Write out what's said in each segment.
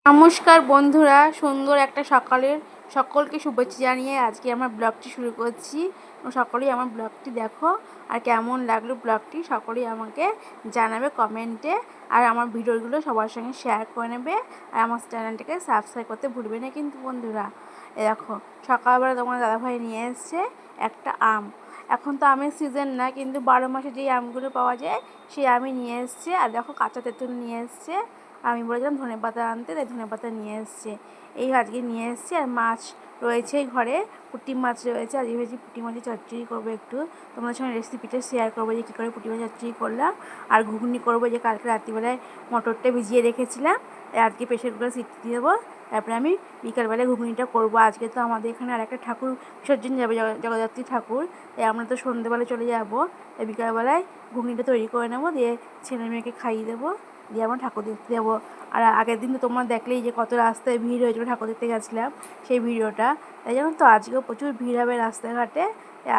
নমস্কার বন্ধুরা, সুন্দর একটা সকালের সকলকে শুভেচ্ছা জানিয়ে আজকে আমার ব্লগটি শুরু করছি। সকলেই আমার ব্লগটি দেখো, আর কেমন লাগলো ব্লগটি সকলেই আমাকে জানাবে কমেন্টে। আর আমার ভিডিওগুলো সবার সঙ্গে শেয়ার করে নেবে, আর আমার চ্যানেলটাকে সাবস্ক্রাইব করতে ভুলবে না কিন্তু বন্ধুরা। দেখো, সকালবেলা তোমার দাদাভাই নিয়ে এসছে একটা আম। এখন তো আমের সিজন না, কিন্তু 12 মাসে যেই আমগুলো পাওয়া যায় সেই আমই নিয়ে এসছে। আর দেখো, কাঁচা তেঁতুল নিয়ে এসছে। আমি বলেছিলাম ধনেপাতা আনতে, তাই ধনেপাতা নিয়ে এসছে। এই আজকে নিয়ে এসছে। আর মাছ রয়েছে ঘরে, পুঁটি মাছ রয়েছে। আজকে ভেবেছি পুঁটি মাছের চচ্চড়ি করবো। একটু তোমাদের সঙ্গে রেসিপিটা শেয়ার করবো যে কী করে পুঁটি মাছের চচ্চড়ি করলাম। আর ঘুগনি করবো, যে কালকে রাত্রিবেলায় মটরটা ভিজিয়ে রেখেছিলাম, আজকে প্রেশার কুকারে সিটি দিয়ে দেবো। তারপরে আমি বিকালবেলায় ঘুগনিটা করবো। আজকে তো আমাদের এখানে আর একটা ঠাকুর বিসর্জন যাবে, জগদ্ধাত্রী ঠাকুর। তাই আমরা তো সন্ধ্যেবেলায় চলে যাবো। তাই বিকালবেলায় ঘুগনিটা তৈরি করে নেবো, দিয়ে ছেলে মেয়েকে খাইয়ে দেবো, দিয়ে আমরা ঠাকুর দেখতে যাবো। আর আগের দিন তো তোমরা দেখলেই যে কত রাস্তায় ভিড় হয়েছিল, ঠাকুর দেখতে গেছিলাম সেই ভিডিওটা। তাই জানো তো, আজকেও প্রচুর ভিড় হবে রাস্তাঘাটে।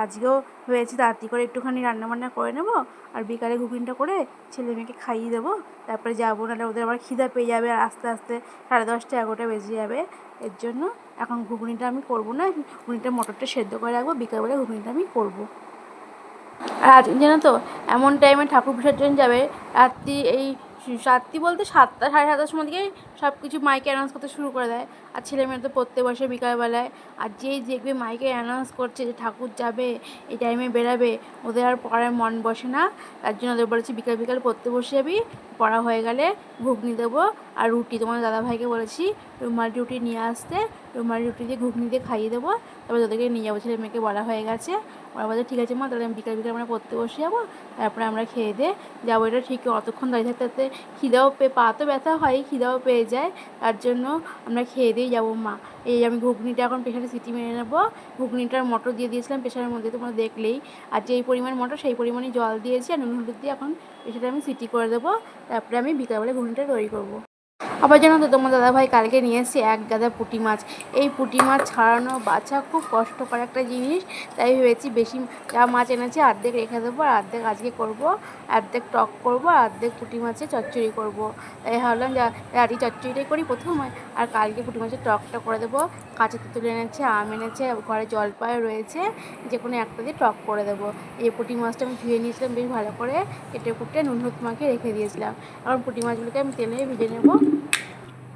আজকেও হয়েছে তাড়াতাড়ি করে একটুখানি রান্নাবান্না করে নেবো, আর বিকালে ঘুগনিটা করে ছেলে মেয়েকে খাইয়ে দেবো। তারপরে যাবো, নাহলে ওদের আবার খিদা পেয়ে যাবে, আর আস্তে আস্তে 10:30 11টা বেজে যাবে। এর জন্য এখন ঘুগনিটা আমি করবো না, ঘুগনিটা মটরটা সেদ্ধ করে রাখবো, বিকালবেলা ঘুগনিটা আমি করবো। আর আজকে জানো তো, এমন টাইমে ঠাকুর বিসর্জন যাবে, রাত্রি এই রাত্রি বলতে 7টা 7:30টার সময় দিকেই সব কিছু মাইকে অ্যানাউন্স করতে শুরু করে দেয়। আর ছেলেমেয়েরা তো পড়তে বসে বিকালবেলায়। আর যেই দেখবে মাইকে অ্যানাউন্স করছে যে ঠাকুর যাবে, এই টাইমে বেরাবে, ওদের আর পড়ার মন বসে না। তার জন্য ওদের বলেছি বিকাল বিকাল পড়তে বসে যাবি, পড়া হয়ে গেলে ঘুগনি দেবো আর রুটি। তোমার দাদাভাইকে বলেছি রুমালি রুটি নিয়ে আসতে, রুমালি রুটি দিয়ে ঘুগনি দিয়ে খাইয়ে দেবো। তারপরে তোদেরকে নিয়ে যাবো। ছেলে মেয়েকে বলা হয়ে গেছে। ওরা বলছে ঠিক আছে মা, তাহলে আমি বিকাল বিকাল আমরা পড়তে বসে যাবো, তারপরে আমরা খেয়ে দিয়ে যাবো। এটা ঠিক, অতক্ষণ দাঁড়িয়ে থাকতে থাকতে খিদাও পা তো ব্যথা হয়, খিদাও পেয়ে যায়। তার জন্য আমরা খেয়ে দিয়েই যাবো মা। এই আমি ঘুগনিটা এখন প্রেশারে সিটি মেরে নেবো। ঘুগনিটার মটর দিয়ে দিয়েছিলাম প্রেশারের মধ্যে, তোমরা দেখলেই। আর যেই পরিমাণ মটর সেই পরিমাণই জল দিয়েছি, আর নুন হলুদ দিয়ে এখন প্রেশারে আমি সিটি করে দেবো। তারপরে আমি বিকালবেলা ঘুগনিটা তৈরি করবো। আবার জানো তো, তোমার দাদাভাই কালকে নিয়ে এসেছে এক গাদা পুঁটি মাছ। এই পুঁটি মাছ ছাড়ানো বাছা খুব কষ্টকর একটা জিনিস। তাই ভেবেছি বেশি যা মাছ এনেছে অর্ধেক রেখে দেবো, আর অর্ধেক আজকে করবো, অর্ধেক টক করবো, আর অর্ধেক পুঁটি মাছের চচ্চড়ি করবো। তাই ভাবলাম যা রাতি চচ্চড়িটাই করি প্রথমে, আর কালকে পুঁটি মাছের টকটা করে দেবো। কাঁচা তেঁতুল এনেছে, আম এনেছে, ঘরে জলপাই রয়েছে, যে কোনো একটা দিয়ে টক করে দেবো। এই পুঁটি মাছটা আমি ধুয়ে নিয়েছিলাম বেশ ভালো করে, কেটে কুটে নুন হলুদ মাখিয়ে রেখে দিয়েছিলাম। এখন পুঁটি মাছগুলোকে আমি তেলে ভেজে নেবো।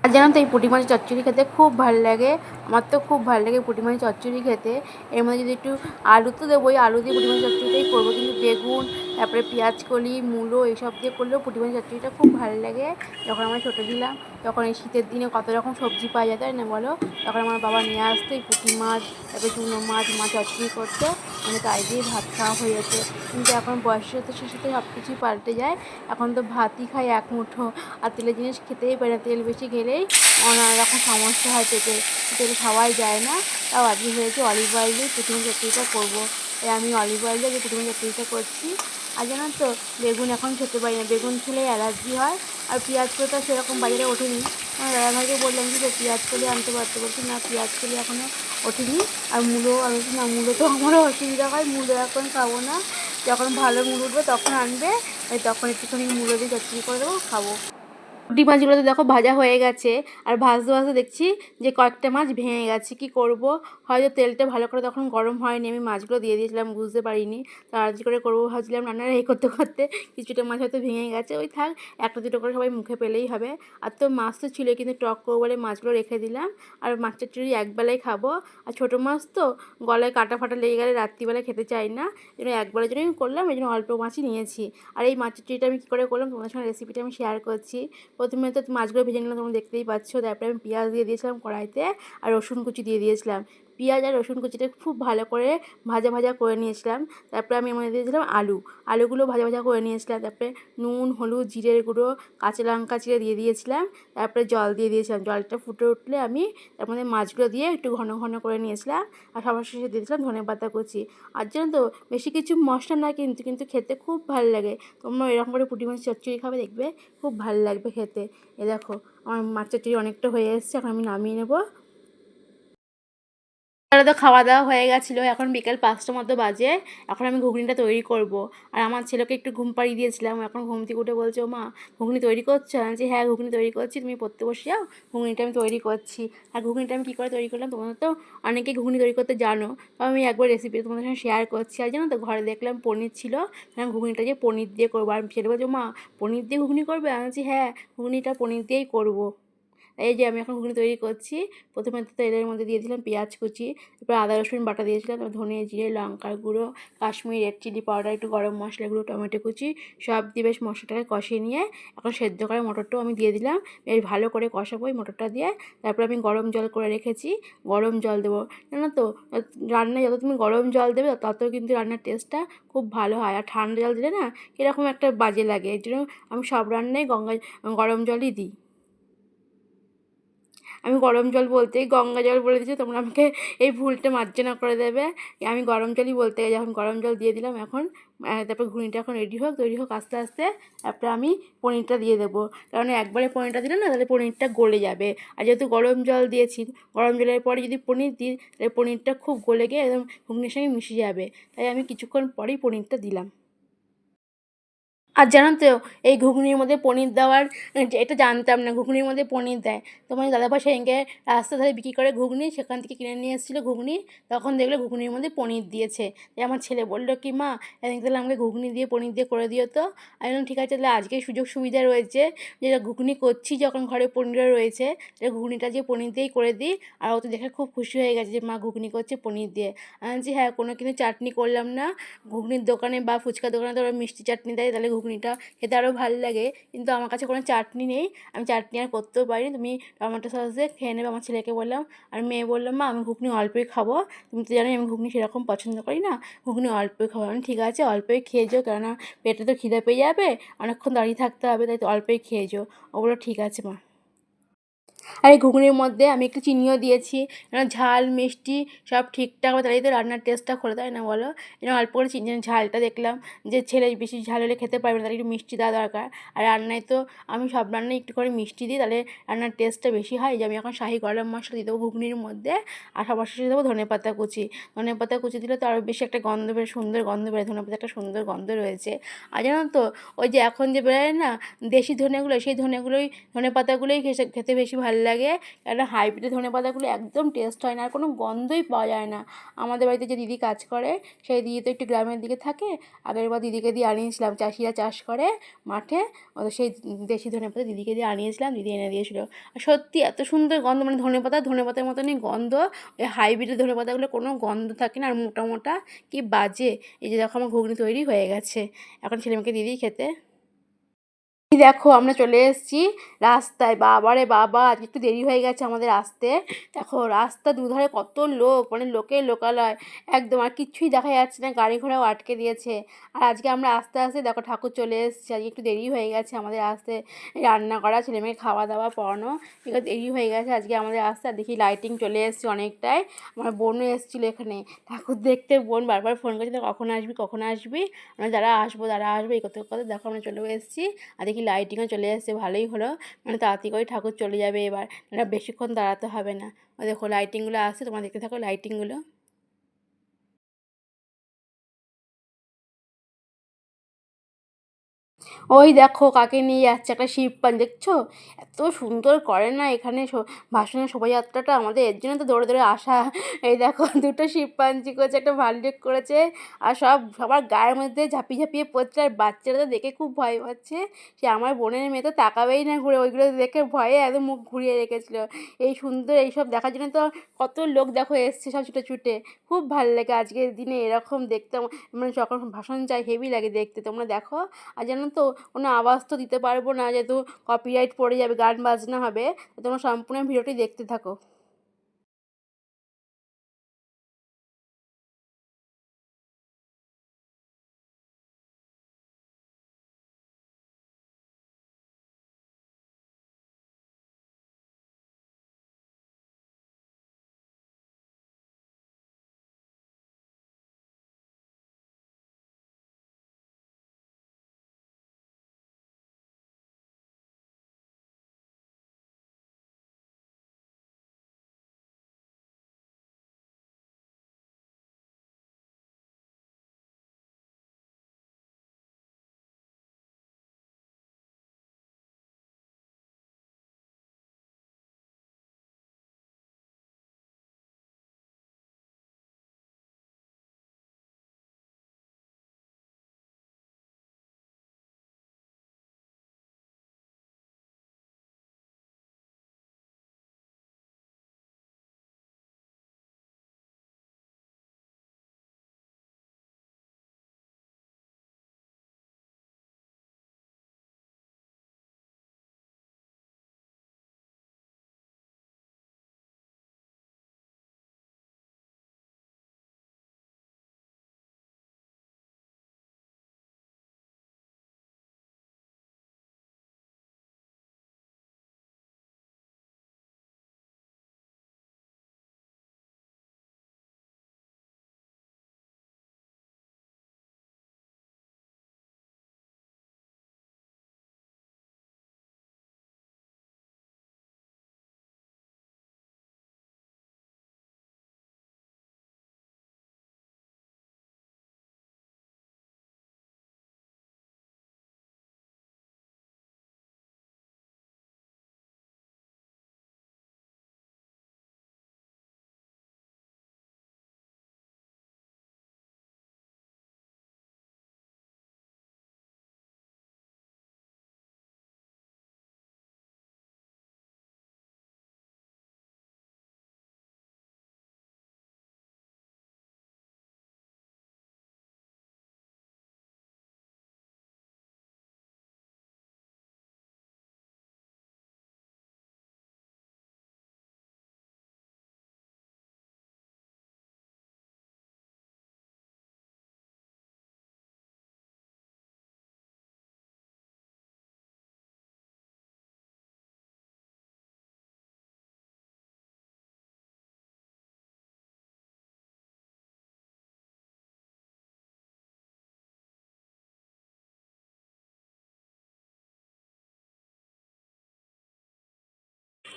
আর জানো তো, এই পুঁটি মাছের চচ্চড়ি খেতে খুব ভালো লাগে। আমার তো খুব ভালো লাগে পুঁটি মাছের চচ্চড়ি খেতে। এর মধ্যে যদি একটু আলু তো দেবোই, আলু দিয়ে পুঁটি মাছের চচ্চড়িটাই করবো, কিন্তু বেগুন, তারপরে পেঁয়াজ কলি, মূলো এইসব দিয়ে করলেও পুঁটি মাছের চচ্চড়িটা খুব ভালো লাগে। যখন আমরা ছোটো ছিলাম, তখন এই শীতের দিনে কত রকম সবজি পাওয়া যেত না বলো, তখন আমার বাবা নিয়ে আসতো এই পুঁটি মাছ, তারপরে চুনো মাছ, মাছ চচ্চড়ি করতো, মানে তাই দিয়ে ভাত খাওয়া হয়ে যেত। কিন্তু এখন বয়সের সাথে সাথে সব কিছুই পাল্টে যায়। এখন তো ভাতই খাই এক মুঠো, আর তেলের জিনিস খেতেই পারে না। তেল বেশি খেলেই নানা রকম সমস্যা হয় পেটে, তেল খাওয়াই যায় না। তাও আজকে ভেবেছি অলিভ অয়েল দিয়ে পুঁটি মাছের চচ্চড়িটা করবো। তাই আমি অলিভ অয়েল দিয়ে পুঁটি মাছের চচ্চড়িটা করছি। আর জানো তো, বেগুন এখন খেতে পারি না, বেগুন খেলে অ্যালার্জি হয়। আর পেঁয়াজ কলি তো সেরকম বাজারে ওঠেনি। আমার দাদাভাইকে বললাম যে পেঁয়াজ কলি আনতে পারতে, বলছি না পেঁয়াজ কলি এখনও ওঠেনি। আর মূলো, আমি বলছি না মূলো তো আমারও অসুবিধা হয়, মূলো এখন খাবো না, যখন ভালো মূলো উঠবে তখন আনবে, তখন একটুখানি মূলো দিয়ে চচ্চড়ি করে দেবো, খাবো। পুঁটি মাছগুলো তো দেখো ভাজা হয়ে গেছে, আর ভাজতে ভাজতে দেখছি যে কয়েকটা মাছ ভেঙে গেছে। কি করব, হয়তো তেলটা ভালো করে তখন গরম হয়নি, আমি মাছগুলো দিয়ে দিয়েছিলাম, বুঝতে পারিনি। তাড়াতাড়ি করে করবো ভাবছিলাম, রান্নাটা এই করতে করতে কিছুটা মাছ হয়তো ভেঙে গেছে। ওই থাক, একটা দুটো করে সবাই মুখে পেলেই হবে। আর তো মাছ তো ছিল, কিন্তু টক করবো বলে মাছগুলো রেখে দিলাম। আর মাছের চচ্চড়ি একবেলাই খাবো। আর ছোটো মাছ তো গলায় কাটা ফাটা লেগে গেলে রাত্রিবেলা খেতে চাই না, এই জন্য একবারের জন্যই করলাম, এই জন্য অল্প মাছই নিয়েছি। আর এই মাছের চচ্চড়িটা আমি কী করে করলাম তোমাদের সঙ্গে রেসিপিটা আমি শেয়ার করছি। প্রথমে তো মাছগুলো ভেজে নিলাম, তোমরা দেখতেই পাচ্ছ। তারপরে আমি পেঁয়াজ দিয়ে দিয়েছিলাম কড়াইতে, আর রসুন কুচি দিয়ে দিয়েছিলাম। পেঁয়াজ আর রসুন কুচিটা খুব ভালো করে ভাজা ভাজা করে নিয়েছিলাম। তারপরে আমি এর মধ্যে দিয়েছিলাম আলুগুলো ভাজা ভাজা করে নিয়েছিলাম। তারপরে নুন, হলুদ, জিরের গুঁড়ো, কাঁচা লঙ্কা চিড়ে দিয়ে দিয়েছিলাম। তারপরে জল দিয়ে দিয়েছিলাম। জলটা ফুটে উঠলে আমি তার মধ্যে মাছগুলো দিয়ে একটু ঘন ঘন করে নিয়েছিলাম। আর সবার শেষে দিয়েছিলাম ধনেপাতা কুচি। আর জানো তো, বেশি কিছু মশলা না, কিন্তু কিন্তু খেতে খুব ভালো লাগে। তোমরা এরকম করে পুঁটি মাছের চচ্চড়ি খাবে, দেখবে খুব ভালো লাগবে খেতে। এ দেখো, আমার মাছ চচ্চড়ি অনেকটা হয়ে এসেছে, এখন আমি নামিয়ে নেব। তো খাওয়া দাওয়া হয়ে গেছিলো, এখন বিকেল 5টা মতো বাজে। এখন আমি ঘুগনিটা তৈরি করব। আর আমার ছেলেকে একটু ঘুম পাড়িয়ে দিয়েছিলাম, এখন ঘুম থেকে উঠে বলছে, ও মা ঘুগনি তৈরি করছো? আমি বলছি হ্যাঁ ঘুগনি তৈরি করছি, তুমি পড়তে বসে যাও, ঘুগনিটা আমি তৈরি করছি। আর ঘুগনিটা আমি কী করে তৈরি করলাম, তোমাদের তো অনেকেই ঘুগনি তৈরি করতে জানো, তো আমি একবার রেসিপি তোমাদের সঙ্গে শেয়ার করছি। আর জানো তো ঘরে দেখলাম পনির ছিল, আমি ঘুগনিটা যে পনির দিয়ে করবো। আর ছেলে বলছে মা পনির দিয়ে ঘুগনি করবে? আমি বলছি হ্যাঁ ঘুগনিটা পনির দিয়েই করবো। এই যে আমি এখন ঘুগনি তৈরি করছি। প্রথমে তেলের মধ্যে দিয়ে দিলাম পেঁয়াজ কুচি, তারপর আদা রসুন বাটা দিয়েছিলাম, তারপর ধনে জিরে লঙ্কার গুঁড়ো, কাশ্মীরি রেড চিলি পাউডার, একটু গরম মশলা গুঁড়ো, টমেটো কুচি সব দিয়ে বেশ মশলাটাকে কষিয়ে নিয়ে এখন সেদ্ধ করা মটরটাও আমি দিয়ে দিলাম। বেশ ভালো করে কষাবো এই মটরটা দিয়ে। তারপর আমি গরম জল করে রেখেছি, গরম জল দেবো। জানো তো রান্নায় যত তুমি গরম জল দেবে তত কিন্তু রান্নার টেস্টটা খুব ভালো হয়। আর ঠান্ডা জল দিলে না কীরকম একটা বাজে লাগে, এই জন্য আমি সব রান্নায় গরম জলই দিই। আমি গরম জল বলতেই গঙ্গা জল বলে দিয়েছি, তোমরা আমাকে এই ভুলটা মার্জনা করে দেবে। আমি গরম জলই বলতে গেছি। এখন গরম জল দিয়ে দিলাম। এখন তারপর ঘুগনিটা এখন রেডি হোক, তৈরি হোক আস্তে আস্তে। তারপরে আমি পনিরটা দিয়ে দেবো, কারণ একবারে পনিরটা দিলে না তাহলে পনিরটা গলে যাবে। আর যেহেতু গরম জল দিয়েছি, গরম জলের পরে যদি পনির দিই তাহলে পনিরটা খুব গলে গিয়ে একদম ঘুগনির সঙ্গে মিশে যাবে। তাই আমি কিছুক্ষণ পরেই পনিরটা দিলাম। আর জানো তো এই ঘুগনির মধ্যে পনির দেওয়ার এটা জানতাম না, ঘুগনির মধ্যে পনির দেয়। তোমার দাদাভাই সেদিনকে রাস্তার ধারে বিক্রি করে ঘুগনি, সেখান থেকে কিনে নিয়ে এসেছিলো ঘুগনি, তখন দেখলো ঘুগনির মধ্যে পনির দিয়েছে। তাই আমার ছেলে বললো কি মা এদিকে তাহলে আমাকে ঘুগনি দিয়ে পনির দিয়ে করে দিও তো। আমি বললাম ঠিক আছে, তাহলে আজকে সুযোগ সুবিধা রয়েছে যে ঘুগনি করছি যখন ঘরে পনিরও রয়েছে, তাহলে ঘুগনিটা যে পনির দিয়েই করে দিই। আর ও তো দেখে খুব খুশি হয়ে গেছে যে মা ঘুগনি করছে পনির দিয়ে। আমি বলছি হ্যাঁ কোনো কিন্তু চাটনি করলাম না। ঘুগনির দোকানে বা ফুচকা দোকানে তো ওরা মিষ্টি চাটনি দেয়, তাহলে ঘুগনিটা খেতে আরও ভালো লাগে, কিন্তু আমার কাছে কোনো চাটনি নেই, আমি চাটনি আর করতেও পারি, তুমি টমেটো সস দিয়ে খেয়ে নেবে। আমার ছেলেকে বললাম। আর মেয়ে বললাম মা আমি ঘুগনি অল্পই খাবো, তুমি তো জানোই আমি ঘুগনি সেরকম পছন্দ করি না, ঘুগনি অল্পই খাবো। আমি ঠিক আছে অল্পই খেয়ে যেও, কেননা পেটে তো খিদে পেয়ে যাবে, অনেকক্ষণ দাঁড়িয়ে থাকতে হবে, তাই তো অল্পই খেয়ে যেও। ও বললো ঠিক আছে মা। আর এই ঘুগনির মধ্যে আমি একটু চিনিও দিয়েছি, কেন ঝাল মিষ্টি সব ঠিকঠাক হবে, তাহলেই তো রান্নার টেস্টটা খোলে, তাই না বলো? যেন অল্প করে চিনি, ঝালটা দেখলাম যে ছেলে বেশি ঝাল হলে খেতে পারবে না, তাহলে একটু মিষ্টি দেওয়া দরকার। আর রান্নায় তো আমি সব রান্নায় একটু করে মিষ্টি দিই, তাহলে রান্নার টেস্টটা বেশি হয়। যে আমি এখন শাহি গরম মশলা দিয়ে দেবো ঘুগনির মধ্যে, আর সবার শেষে দেবো ধনেপাতা কুচি। ধনেপাতা কুচি দিলে তো আরও বেশি একটা গন্ধ বের, সুন্দর গন্ধ বেরোয়, ধনেপাতা একটা সুন্দর গন্ধ রয়েছে। আর জানো তো ওই যে এখন যে বেরোয় না দেশি ধনেগুলো, সেই ধনেপাতাগুলোই খেতে বেশি ভালো লাগে, কেননা হাইব্রিড ধনেপাতাগুলো একদম টেস্ট হয় না, আর কোনো গন্ধই পাওয়া যায় না। আমাদের বাড়িতে যে দিদি কাজ করে, সেই দিদি তো একটু গ্রামের দিকে থাকে, আগেরবার দিদিকে দিয়ে আনিয়েছিলাম, চাষিরা চাষ করে মাঠে, সেই দেশি ধনেপাতা দিদিকে দিয়ে আনিয়েছিলাম, দিদি এনে দিয়েছিলো। আর সত্যি এত সুন্দর গন্ধ, মানে ধনেপাতার মতনই গন্ধ। ওই হাইব্রিডের ধনেপাতাগুলো কোনো গন্ধ থাকে না, আর মোটা মোটা কি বাজে। এই যে দেখো আমার ঘুগনি তৈরি হয়ে গেছে, এখন ছেলেমেয়েকে দিয়ে দিই খেতে। এই দেখো আমরা চলে এসেছি রাস্তায়, বাবা রে বাবা আজকে একটু দেরি হয়ে গেছে আমাদের আসতে। দেখো রাস্তা দুধারে কত লোক, মানে লোকের লোকালয় একদম, আর কিচ্ছুই দেখা যাচ্ছে না, গাড়ি ঘোড়াও আটকে দিয়েছে। আর আজকে আমরা আস্তে আস্তে দেখো ঠাকুর চলে এসেছি, আজকে একটু দেরি হয়ে গেছে আমাদের আসতে, রান্না করা ছেলেমেয়ে খাওয়া দাওয়া পড়ানো, এগুলো দেরি হয়ে গেছে আজকে আমাদের আসতে। আর দেখি লাইটিং চলে এসেছে অনেকটাই, আমার বোনও এসেছিলো এখানে ঠাকুর দেখতে, বোন বারবার ফোন করছে কখন আসবি কখন আসবি, আমরা যারা আসবো এই করতে করতে দেখো আমরা চলেও এসেছি। আর দেখি লাইটিংও চলে এসেছে, ভালোই হলো, মানে তাড়াতাড়ি করে ঠাকুর চলে যাবে এবার, মানে বেশিক্ষণ দাঁড়াতে হবে না। দেখো লাইটিংগুলো আসছে, তোমরা দেখতে থাকো লাইটিংগুলো। ওই দেখো কাকে নিয়ে যাচ্ছে, একটা শিব পান দেখছো, এত সুন্দর করে না এখানে ভাসানের শোভাযাত্রাটা, আমাদের এর জন্য তো দৌড়ে দৌড়ে আসা। এই দেখো দুটো শিবপাঞ্জি করেছে, একটা ভাল্লুক করেছে, আর সবার গায়ের মধ্যে ঝাঁপিয়ে ঝাঁপিয়ে পড়ছে, আর বাচ্চারা তো দেখে খুব ভয় পাচ্ছে। সে আমার বোনের মেয়ে তো তাকাবেই না ঘুরে, ওইগুলো দেখে ভয়ে একদম মুখ ঘুরিয়ে রেখেছিল। এই সুন্দর এইসব দেখার জন্য তো কত লোক দেখো এসছে সব ছুটে ছুটে, খুব ভালো লাগে আজকের দিনে এরকম দেখতে, মানে যখন ভাসান যায় হেভি লাগে দেখতে, তোমরা দেখো। আর জানো তো কোনো আওয়াজ তো দিতে পারবো না, যেহেতু কপিরাইট পড়ে যাবে, গান বাজনা হবে, তো তোমরা সম্পূর্ণ ভিডিওটি দেখতে থাকো।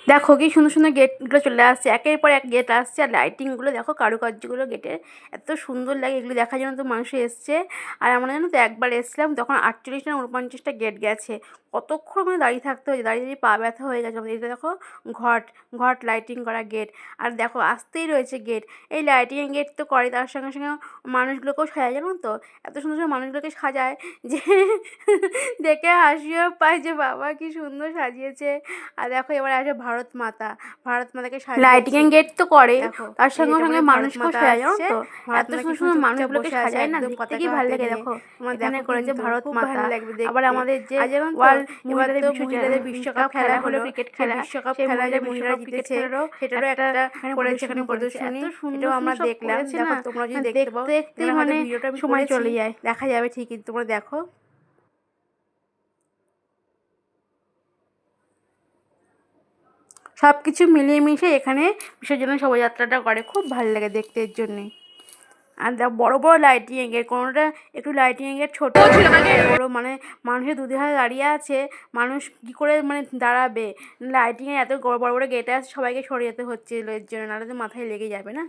দেখো কি সুন্দর সুন্দর গেটগুলো চলে আসছে, একের পর এক গেট আসছে। আর লাইটিংগুলো দেখো, কারুকার্যগুলো গেটের এত সুন্দর লাগে। এগুলো দেখার জন্য তো মানুষ এসছে। আর আমরা জানো তো একবার এসেছিলাম তখন 48 না 49টা গেট গেছে। কতক্ষণ মানে দাঁড়িয়ে থাকতে হয়েছে, দাঁড়িয়ে দাঁড়িয়ে পা ব্যথা হয়ে গেছে আমাদের। এটা দেখো ঘট ঘট লাইটিং করা গেট। আর দেখো আসতেই রয়েছে গেট। এই লাইটিং গেট তো করে, তার সঙ্গে সঙ্গে মানুষগুলোকেও সাজায় জানো তো। এত সুন্দর সুন্দর মানুষগুলোকে সাজায় যে দেখে হাসিও পায় যে বাবা কি সুন্দর সাজিয়েছে। আর দেখো এবার আসে ভারত মাতা। ভারত মাতাকে লাইটিং এর গেট তো করে, তার সঙ্গে সঙ্গে মানুষকেও সাজায় জানো তো। এত সুন্দর সুন্দর মানুষগুলোকে সাজায় না, দেখতে কি ভালো লাগে। দেখো এখানে করেছে ভারত মাতা। আবার আমাদের যে ওয়ার্ল্ড মহিলাদের বিশ্বকাপ খেলা হলো, ক্রিকেট খেলা, বিশ্বকাপ খেলা যে মহিলারা জিতেছে সেটারও একটা করেছে এখানে প্রদর্শনী। এটাও আমরা দেখলাম। দেখো তোমরা যদি দেখতে পাও, দেখতেই মানে ভিডিওটা সময় চলে যায়, দেখা যাবে ঠিকই, তোমরা দেখো। সব কিছু মিলিয়ে মিশিয়ে এখানে বিসর্জনের শোভাযাত্রাটা করে, খুব ভালো লাগে দেখতে এর জন্যে। আর বড় বড় লাইটিং গেট, কোনোটা একটু লাইটিং গেট ছোট বড়, মানে মানুষের দুধারে দাঁড়িয়ে আছে, মানুষ কী করে মানে দাঁড়াবে। লাইটিংয়ের এত বড় বড় গেটে আছে, সবাইকে সরে যেতে হচ্ছে এর জন্য, নাহলে তো মাথায় লেগে যাবে না।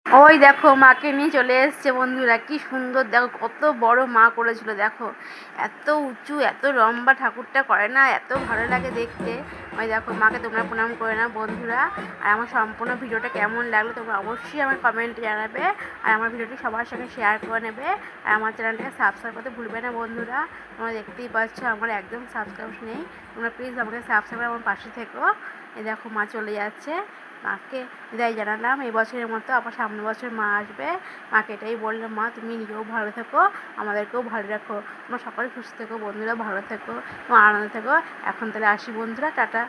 ওই দেখো মাকে নিয়ে চলে এসছে বন্ধুরা, কি সুন্দর দেখো, কত বড় মা করেছিল দেখো, এত উঁচু এত লম্বা ঠাকুরটা করে না, এত ভালো লাগে দেখতে। ওই দেখো মাকে তোমরা প্রণাম করে নাও বন্ধুরা। আর আমার সম্পূর্ণ ভিডিওটা কেমন লাগলো তোমরা অবশ্যই আমার কমেন্টে জানাবে, আর আমার ভিডিওটি সবার সঙ্গে শেয়ার করে নেবে, আর আমার চ্যানেলটাকে সাবস্ক্রাইব করতে ভুলবে না বন্ধুরা। তোমরা দেখতেই পাচ্ছ আমার একদম সাবস্ক্রাইব নেই, তোমরা প্লিজ আমাকে সাবস্ক্রাইব করে আমার পাশে থেকো। এই দেখো মা চলে যাচ্ছে, মাকে বিদায় জানালাম এই বছরের মতো, আবার সামনের বছর মা আসবে। মাকে এটাই বললাম, মা তুমি নিজেও ভালো থেকো, আমাদেরকেও ভালো রাখো, তোমরা সকলে সুস্থ থেকো বন্ধুরা, ভালো থেকো এবং আনন্দ থেকো। এখন তাহলে আসি বন্ধুরা, টাটা।